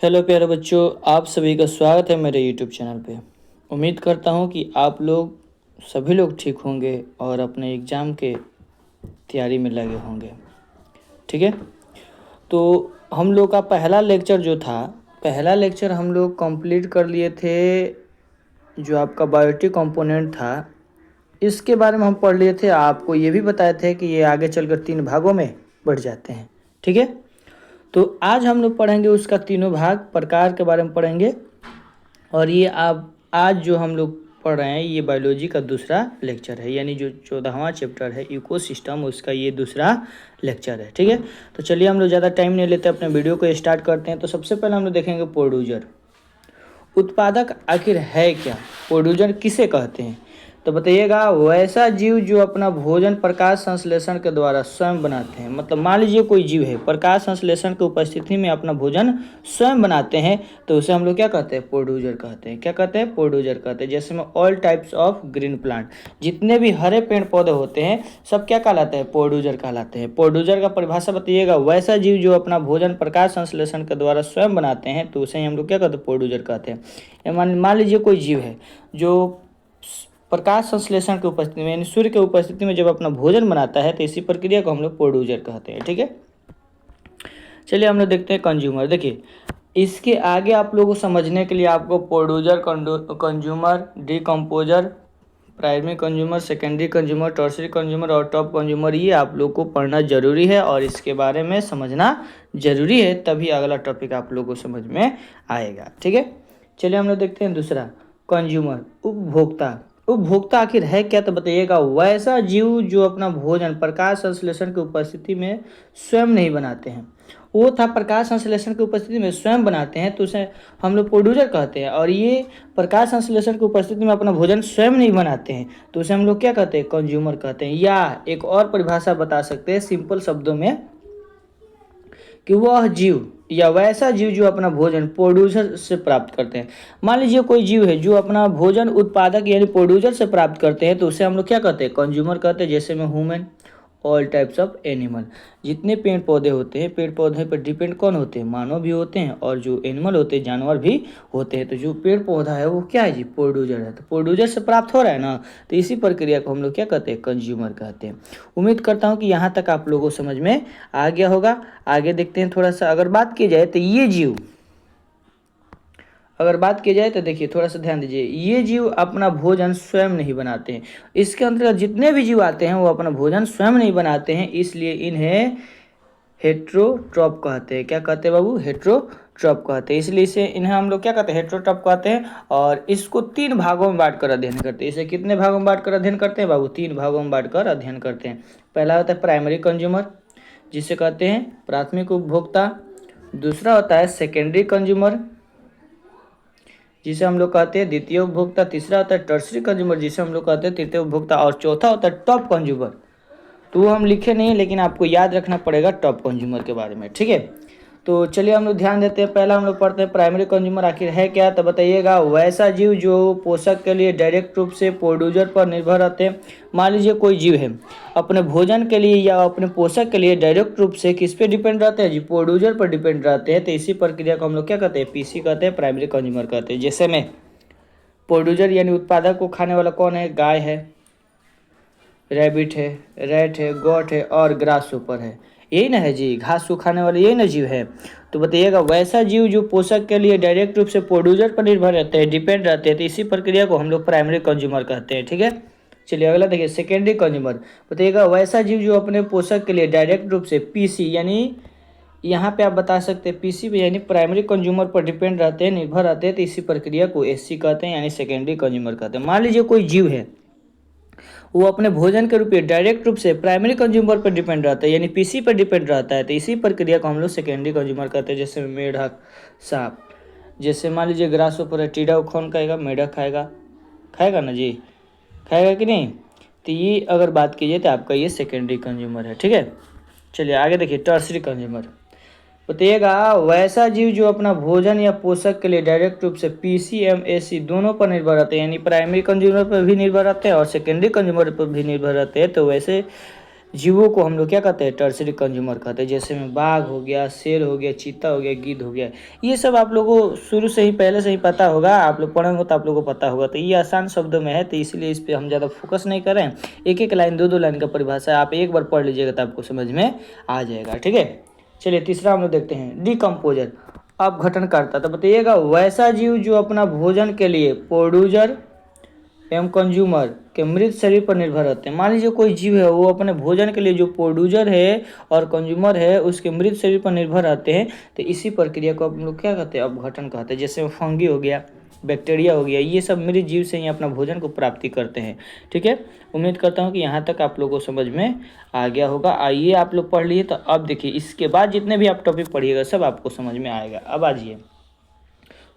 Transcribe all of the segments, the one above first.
Hello प्यारे बच्चों, आप सभी का स्वागत है मेरे यूट्यूब चैनल पे। उम्मीद करता हूँ कि आप लोग सभी लोग ठीक होंगे और अपने एग्ज़ाम के तैयारी में लगे होंगे। ठीक है, तो हम लोग का पहला लेक्चर हम लोग कंप्लीट कर लिए थे। जो आपका बायोटिक कंपोनेंट था इसके बारे में हम पढ़ लिए थे। आपको ये भी बताए थे कि ये आगे चलकर 3 भागों में बढ़ जाते हैं। ठीक है, तो आज हम लोग पढ़ेंगे उसका तीनों भाग प्रकार के बारे में पढ़ेंगे। और ये आप आज जो हम लोग पढ़ रहे हैं ये बायोलॉजी का दूसरा लेक्चर है, यानी जो 14वां चैप्टर है इकोसिस्टम, उसका ये दूसरा लेक्चर है। ठीक है, तो चलिए हम लोग ज़्यादा टाइम नहीं लेते, अपने वीडियो को स्टार्ट करते हैं। तो सबसे पहले हम लोग देखेंगे प्रोड्यूसर। उत्पादक आखिर है क्या? प्रोड्यूसर किसे कहते हैं? तो बताइएगा, वैसा जीव जो अपना भोजन प्रकाश संश्लेषण के द्वारा स्वयं बनाते हैं। मतलब मान लीजिए कोई जीव है, प्रकाश संश्लेषण की उपस्थिति में अपना भोजन स्वयं बनाते हैं, तो उसे हम लोग क्या कहते हैं? प्रोड्यूसर कहते हैं। क्या कहते हैं? प्रोड्यूसर कहते हैं। जैसे में all types of green plant, जितने भी हरे पेड़ पौधे होते हैं सब क्या कहलाते हैं? प्रोड्यूसर कहलाते हैं। प्रोड्यूसर का परिभाषा बताइएगा, वैसा जीव जो अपना भोजन प्रकाश संश्लेषण के द्वारा स्वयं बनाते हैं, तो उसे हम लोग क्या कहते हैं? प्रोड्यूसर कहते हैं। मान लीजिए कोई जीव है जो प्रकाश संश्लेषण की उपस्थिति में, यानी सूर्य की उपस्थिति में जब अपना भोजन बनाता है, तो इसी प्रक्रिया को हम लोग प्रोड्यूसर कहते हैं। ठीक है, चलिए हम लोग देखते हैं कंज्यूमर। देखिए, इसके आगे आप लोगों को समझने के लिए आपको producer, consumer, decomposer, primary consumer, secondary consumer, tertiary consumer और टॉप कंज्यूमर, ये आप लोग को पढ़ना जरूरी है और इसके बारे में समझना जरूरी है, तभी अगला टॉपिक आप लोग को समझ में आएगा। ठीक है, चलिए हम लोग देखते हैं दूसरा, कंज्यूमर, उपभोक्ता। उपभोक्ता आखिर है क्या? तो बताइएगा, वैसा जीव जो अपना भोजन प्रकाश संश्लेषण की उपस्थिति में स्वयं नहीं बनाते हैं। वो था प्रकाश संश्लेषण की उपस्थिति में स्वयं बनाते हैं, तो उसे हम लोग प्रोड्यूसर कहते हैं। और ये प्रकाश संश्लेषण की उपस्थिति में अपना भोजन स्वयं नहीं बनाते हैं, तो उसे हम लोग क्या कहते हैं? कंज्यूमर कहते हैं। या एक और परिभाषा बता सकते हैं सिंपल शब्दों में, कि वह जीव या वैसा जीव जो अपना भोजन प्रोड्यूसर से प्राप्त करते हैं। मान लीजिए कोई जीव है जो अपना भोजन उत्पादक यानी प्रोड्यूसर से प्राप्त करते हैं, तो उसे हम लोग क्या कहते हैं? कंज्यूमर कहते हैं। जैसे में human, all types of animal, जितने पेड़ पौधे होते हैं, पेड़ पौधे पर डिपेंड कौन होते हैं? मानव भी होते हैं, और जो एनिमल होते हैं, जानवर भी होते हैं। तो जो पेड़ पौधा है वो क्या है जी? प्रोड्यूसर है। तो प्रोड्यूसर से प्राप्त हो रहा है ना, तो इसी प्रक्रिया को हम लोग क्या कहते हैं? कंज्यूमर कहते हैं। उम्मीद करता हूँ कि यहाँ तक आप लोगों को समझ में आ गया होगा। आगे देखते हैं थोड़ा सा। अगर बात की जाए तो ये जीव, अगर बात की जाए तो देखिए थोड़ा सा ध्यान दीजिए, ये जीव अपना भोजन स्वयं नहीं बनाते हैं। इसके अंतर्गत जितने भी जीव आते हैं वो अपना भोजन स्वयं नहीं बनाते हैं, इसलिए इन्हें हेट्रोट्रॉप कहते हैं। क्या कहते हैं बाबू? हेट्रोट्रॉप कहते हैं। इसलिए इसे इन्हें हम लोग क्या कहते हैं? हेट्रोट्रॉप कहते हैं। और इसको 3 भागों में बांट कर अध्ययन करते हैं। इसे कितने भागों में बांट कर अध्ययन करते हैं बाबू? 3 भागों में बांट कर अध्ययन करते हैं। पहला होता है प्राइमरी कंज्यूमर, जिसे कहते हैं प्राथमिक उपभोक्ता। दूसरा होता है सेकेंडरी कंज्यूमर, जिसे हम लोग कहते हैं द्वितीय उपभोक्ता। तीसरा होता है टर्सरी कंज्यूमर, जिसे हम लोग कहते हैं तृतीय उपभोक्ता। और चौथा होता है टॉप कंज्यूमर। तो वो हम लिखे नहीं, लेकिन आपको याद रखना पड़ेगा टॉप कंज्यूमर के बारे में। ठीक है, तो चलिए हम लोग ध्यान देते हैं। पहला हम लोग पढ़ते हैं प्राइमरी कंज्यूमर आखिर है क्या? तो बताइएगा, वैसा जीव जो पोषक के लिए डायरेक्ट रूप से प्रोड्यूसर पर निर्भर रहते हैं। मान लीजिए कोई जीव है, अपने भोजन के लिए या अपने पोषक के लिए डायरेक्ट रूप से किस पे डिपेंड रहते हैं जी? प्रोड्यूसर पर डिपेंड रहते हैं। तो इसी प्रक्रिया को हम लोग क्या कहते हैं? पीसी कहते हैं, प्राइमरी कंज्यूमर कहते हैं। जैसे में प्रोड्यूसर यानी उत्पादक को खाने वाला कौन है? गाय है, रैबिट है, रैट है, गॉट है और ग्रास ऊपर है। यही ना है जी, घास को खाने वाले यही ना जीव है। तो बताइएगा, वैसा जीव जो पोषक के लिए डायरेक्ट रूप से प्रोड्यूसर पर निर्भर रहते हैं, डिपेंड रहते हैं, तो इसी प्रक्रिया को हम लोग प्राइमरी कंज्यूमर कहते हैं। ठीक है, चलिए अगला देखिए, सेकेंडरी कंज्यूमर। बताइएगा, वैसा जीव जो अपने पोषक के लिए डायरेक्ट रूप से पीसी, यानी यहाँ पे आप बता सकते हैं पीसी पे, यानी प्राइमरी कंज्यूमर पर डिपेंड रहते हैं, निर्भर रहते हैं, तो इसी प्रक्रिया को एससी कहते हैं, यानी सेकेंडरी कंज्यूमर कहते हैं। मान लीजिए कोई जीव है, वो अपने भोजन के रूप में डायरेक्ट रूप से प्राइमरी कंज्यूमर पर डिपेंड रहता है, यानी पीसी पर डिपेंड रहता है, तो इसी प्रक्रिया को हम लोग सेकेंडरी कंज्यूमर कहते हैं। जैसे मेढक, सांप। जैसे मान लीजिए ग्रास ऊपर है, टीडा को कौन खाएगा? मेढक खाएगा। खाएगा ना जी, खाएगा कि नहीं? तो ये अगर बात कीजिए तो आपका ये सेकेंडरी कंज्यूमर है। ठीक है, चलिए आगे देखिए, टर्सरी कंज्यूमर। बताइएगा, वैसा जीव जो अपना भोजन या पोषक के लिए डायरेक्ट रूप से पीसीएमएसी दोनों पर निर्भर रहते हैं, यानी प्राइमरी कंज्यूमर पर भी निर्भर रहते हैं और सेकेंडरी कंज्यूमर पर भी निर्भर रहते हैं, तो वैसे जीवों को हम लोग क्या कहते हैं, टर्सरी कंज्यूमर कहते हैं। जैसे में बाघ हो गया, शेर हो गया, चीता हो गया, गिद्ध हो गया। ये सब आप लोगों को शुरू से ही पहले से ही पता होगा, आप लोग पढ़े हो तो आप लोगों को पता होगा। तो ये आसान शब्दों में है, तो इसलिए इस पर हम ज़्यादा फोकस नहीं करें। एक एक लाइन, दो दो लाइन का परिभाषा आप एक बार पढ़ लीजिएगा तो आपको समझ में आ जाएगा। ठीक है, चलिए तीसरा हम लोग देखते हैं, डिकम्पोजर, अपघटनकर्ता। तो बताइएगा, वैसा जीव जो अपना भोजन के लिए प्रोड्यूसर एवं कंज्यूमर के मृत शरीर पर निर्भर रहते हैं। मान लीजिए कोई जीव है, वो अपने भोजन के लिए जो प्रोड्यूसर है और कंज्यूमर है उसके मृत शरीर पर निर्भर रहते हैं, तो इसी प्रक्रिया को हम लोग क्या कहते हैं, अपघटन कहते हैं। जैसे फंगी हो गया, बैक्टीरिया हो गया, ये सब मृत जीव से ही अपना भोजन को प्राप्ति करते हैं। ठीक है, उम्मीद करता हूँ कि यहाँ तक आप लोगों को समझ में आ गया होगा। आइए आप लोग पढ़ लिए, तो अब देखिए इसके बाद जितने भी आप टॉपिक पढ़िएगा सब आपको समझ में आएगा। अब आ जाइए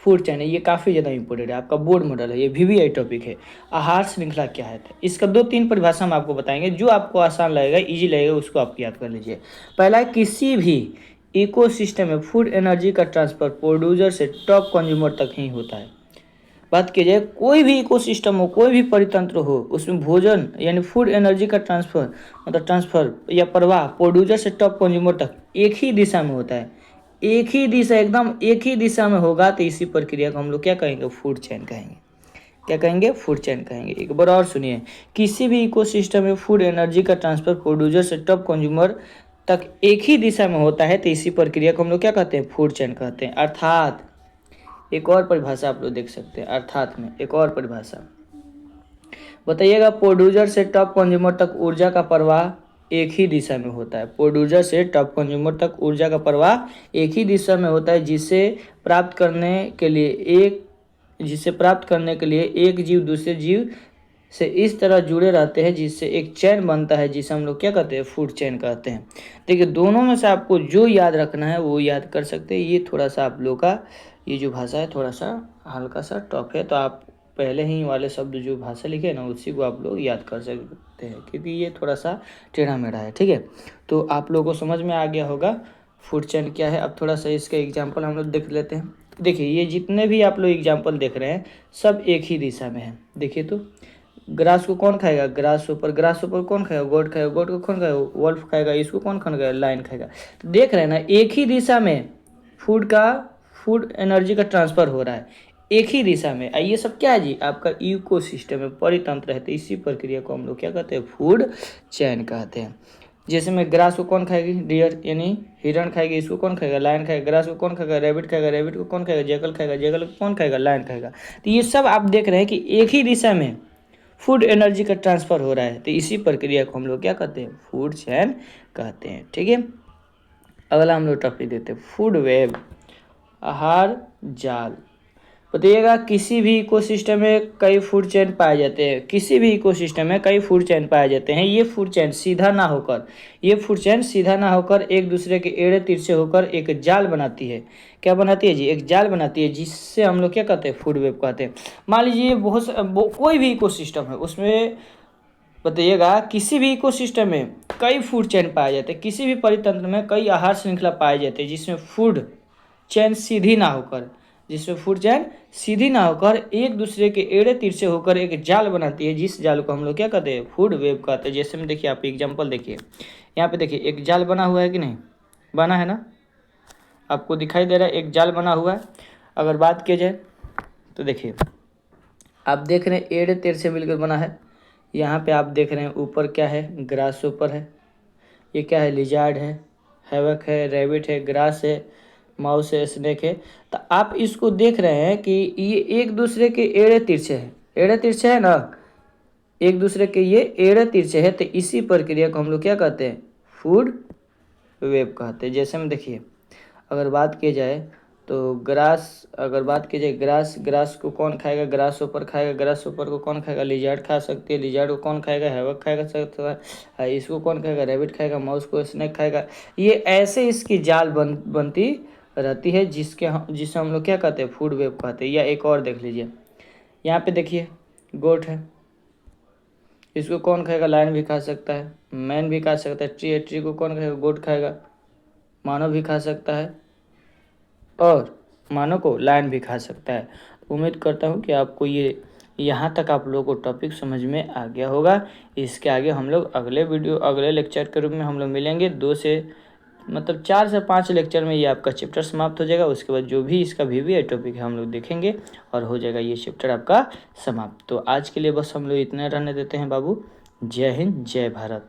फूड चैन है, ये काफ़ी ज़्यादा इंपॉर्टेंट है, आपका बोर्ड मॉडल है, ये VVI टॉपिक है। आहार श्रृंखला क्या है, तो इसका 2-3 परिभाषा हम आपको बताएंगे, जो आपको आसान लगेगा, इजी लगेगा, उसको आप याद कर लीजिए। पहला है, किसी भी इकोसिस्टम में फूड एनर्जी का ट्रांसफर प्रोड्यूसर से टॉप कंज्यूमर तक ही होता है। बात की जाए, कोई भी इकोसिस्टम हो, कोई भी परितंत्र हो, उसमें भोजन यानी फूड एनर्जी का ट्रांसफर मतलब ट्रांसफर या प्रवाह प्रोड्यूसर से टॉप कंज्यूमर तक एक ही दिशा में होता है। एक ही दिशा, एकदम एक ही दिशा में होगा, तो इसी प्रक्रिया को हम लोग क्या कहेंगे, फूड चेन कहेंगे। क्या कहेंगे, फूड चेन कहेंगे। एक बार और सुनिए, किसी भी इकोसिस्टम में फूड एनर्जी का ट्रांसफर प्रोड्यूसर से टॉप कंज्यूमर तक एक ही दिशा में होता है, तो इसी प्रक्रिया को हम लोग क्या कहते हैं, फूड चेन कहते हैं। अर्थात एक और परिभाषा आप लोग देख सकते हैं, अर्थात में एक और परिभाषा बताइएगा, प्रोड्यूसर से टॉप कंज्यूमर तक ऊर्जा का प्रवाह एक ही दिशा में होता है। प्रोड्यूसर से टॉप कंज्यूमर तक ऊर्जा का प्रवाह एक ही दिशा में होता है, जिसे प्राप्त करने के लिए एक जीव दूसरे जीव से इस तरह जुड़े रहते हैं जिससे एक चैन बनता है, जिसे हम लोग क्या कहते हैं, फूड चैन कहते हैं। देखिए, दोनों में से आपको जो याद रखना है वो याद कर सकते हैं। ये थोड़ा सा आप लोग का ये जो भाषा है थोड़ा सा हल्का सा टफ है, तो आप पहले ही वाले शब्द जो भाषा लिखे ना उसी को आप लोग याद कर सकते हैं, क्योंकि ये थोड़ा सा टेढ़ा मेढ़ा है। ठीक है, तो आप लोगों को समझ में आ गया होगा फूड चेन क्या है। अब थोड़ा सा इसका एग्जाम्पल हम लोग देख लेते हैं। देखिए, ये जितने भी आप लोग एग्जाम्पल देख रहे हैं सब एक ही दिशा में है। देखिए, तो ग्रास को कौन खाएगा, ग्रास ऊपर कौन खाएगा, गोट खाएगा, गोट को कौन खाएगा, वॉल्फ खाएगा, इसको कौन खाएगा, लायन खाएगा। तो देख रहे हैं ना, एक ही दिशा में फूड एनर्जी का ट्रांसफर हो रहा है, एक ही दिशा में। ये सब क्या है जी, आपका इकोसिस्टम है, परितंत्र है। तो इसी प्रक्रिया को हम लोग क्या कहते हैं, फूड चैन कहते हैं। जैसे में ग्रास को कौन खाएगी, डियर यानी हिरण खाएगी, इसको कौन खाएगा, लायन खाएगा। ग्रास को कौन खाएगा, रैबिट खाएगा, रैबिट को कौन खाएगा, जैकल खाएगा, जैकल को कौन खाएगा, लायन खाएगा। तो ये सब आप देख रहे हैं कि एक ही दिशा में फूड एनर्जी का ट्रांसफर हो रहा है, तो इसी प्रक्रिया को हम लोग क्या कहते हैं, फूड चैन कहते हैं। ठीक है, अगला हम लोग टॉपिक देते हैं, फूड वेब, आहार जाल। बताइएगा, किसी भी इकोसिस्टम में कई फूड चेन पाए जाते हैं, किसी भी इकोसिस्टम में कई फूड चेन पाए जाते हैं। ये फूड चेन सीधा ना होकर एक दूसरे के एड़े तिरछे होकर एक जाल बनाती है। क्या बनाती है जी, एक जाल बनाती है, जिससे हम लोग क्या कहते हैं, फूड वेब कहते हैं। मान लीजिए कोई भी इकोसिस्टम है, उसमें बताइएगा किसी भी इकोसिस्टम में कई फूड चेन पाए जाते हैं, किसी भी परितंत्र में कई आहार श्रृंखला पाए जाते हैं, जिसमें फूड चेन सीधी ना होकर एक दूसरे के एड़े तिरछे होकर एक जाल बनाती है, जिस जाल को हम लोग क्या कहते हैं, फूड वेब कहते हैं। जैसे में देखिए, आप एग्जांपल देखिए, यहाँ पे देखिए एक जाल बना हुआ है कि नहीं, बना है ना, आपको दिखाई दे रहा है एक जाल बना हुआ है। अगर बात की जाए तो देखिए, आप देख रहे हैं एड़े तिरछे मिलकर बना है। यहाँ पे आप देख रहे हैं ऊपर क्या है, ग्रास ऊपर है, ये क्या है, लिजार्ड है, हैवक है, रैबिट है, ग्रास है, माउस है, स्नेक है। तो आप इसको देख रहे हैं कि ये एक दूसरे के एड़े तिरछे है ना, एक दूसरे के ये एड़े तिरछे है। तो इसी प्रक्रिया को हम लोग क्या कहते हैं, फूड वेब कहते हैं। जैसे में देखिए, अगर बात की जाए तो ग्रास को कौन खाएगा, ग्रास ऊपर खाएगा, ग्रास ऊपर को कौन खाएगा, लिजार्ड खा सकती है, लिजार्ड को कौन खाएगा, हैवक खाएगा सकता है, इसको कौन खाएगा, रैबिट खाएगा, माउस को स्नेक खाएगा। ये ऐसे इसकी जाल बनती रहती है, जिसे हम लोग क्या कहते हैं, फूड वेब कहते हैं। या एक और देख लीजिए, यहाँ पे देखिए गोट है, इसको कौन खाएगा, लायन भी खा सकता है, मैन भी खा सकता है, ट्री को कौन खाएगा, गोट खाएगा, मानव भी खा सकता है, और मानव को लायन भी खा सकता है। उम्मीद करता हूँ कि आपको ये यहाँ तक आप लोगों को टॉपिक समझ में आ गया होगा। इसके आगे हम लोग अगले लेक्चर के रूप में हम लोग मिलेंगे। 4 से 5 लेक्चर में ये आपका चैप्टर समाप्त हो जाएगा। उसके बाद जो भी इसका VVI टॉपिक है हम लोग देखेंगे और हो जाएगा ये चैप्टर आपका समाप्त। तो आज के लिए बस हम लोग इतना रहने देते हैं बाबू। जय हिंद, जय भारत।